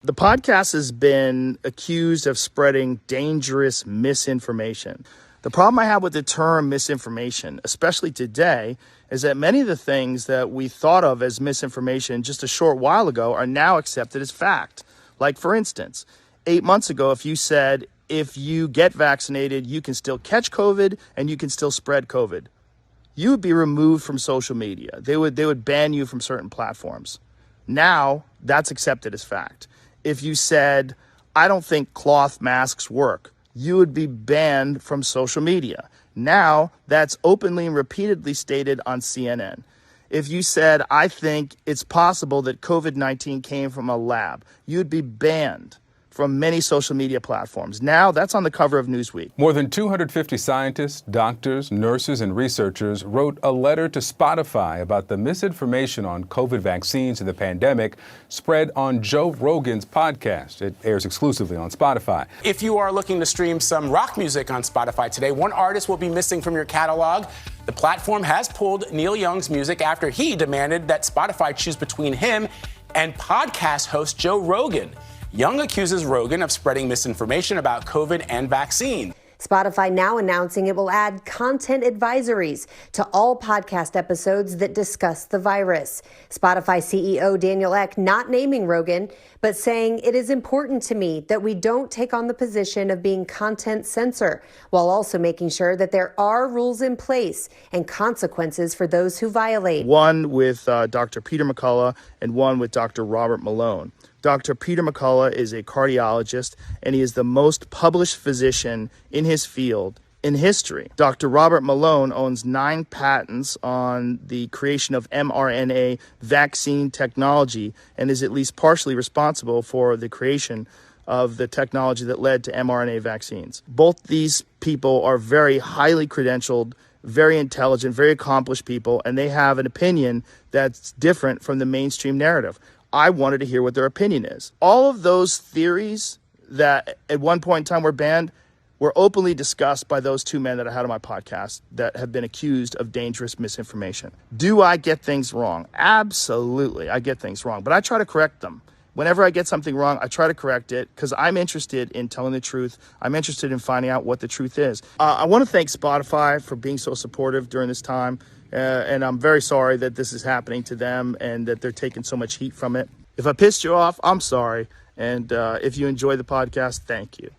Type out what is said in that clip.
The podcast has been accused of spreading dangerous misinformation. The problem I have with the term misinformation, especially today, is that many of the things that we thought of as misinformation just a short while ago are now accepted as fact. Like, for instance, 8 months ago, if you said, if you get vaccinated, you can still catch COVID and you can still spread COVID, you would be removed from social media. They would ban you from certain platforms. Now, that's accepted as fact. If you said, I don't think cloth masks work, you would be banned from social media. Now, that's openly and repeatedly stated on CNN. If you said, I think it's possible that COVID-19 came from a lab, you'd be banned from many social media platforms. Now, that's on the cover of Newsweek. More than 250 scientists, doctors, nurses, and researchers wrote a letter to Spotify about the misinformation on COVID vaccines and the pandemic spread on Joe Rogan's podcast. It airs exclusively on Spotify. If you are looking to stream some rock music on Spotify today, one artist will be missing from your catalog. The platform has pulled Neil Young's music after he demanded that Spotify choose between him and podcast host Joe Rogan. Young accuses Rogan of spreading misinformation about COVID and vaccine. Spotify now announcing it will add content advisories to all podcast episodes that discuss the virus. Spotify CEO Daniel Ek not naming Rogan, but saying it is important to me that we don't take on the position of being content censor, while also making sure that there are rules in place and consequences for those who violate. One with Dr. Peter McCullough and one with Dr. Robert Malone. Dr. Peter McCullough is a cardiologist, and he is the most published physician in his field in history. Dr. Robert Malone owns 9 patents on the creation of mRNA vaccine technology and is at least partially responsible for the creation of the technology that led to mRNA vaccines. Both these people are very highly credentialed, very intelligent, very accomplished people, and they have an opinion that's different from the mainstream narrative. I wanted to hear what their opinion is. All of those theories that at one point in time were banned were openly discussed by those 2 men that I had on my podcast that have been accused of dangerous misinformation. Do I get things wrong? Absolutely, I get things wrong, but I try to correct them. Whenever I get something wrong, I try to correct it because I'm interested in telling the truth. I'm interested in finding out what the truth is. I want to thank Spotify for being so supportive during this time. And I'm very sorry that this is happening to them and that they're taking so much heat from it. If I pissed you off, I'm sorry. And if you enjoy the podcast, thank you.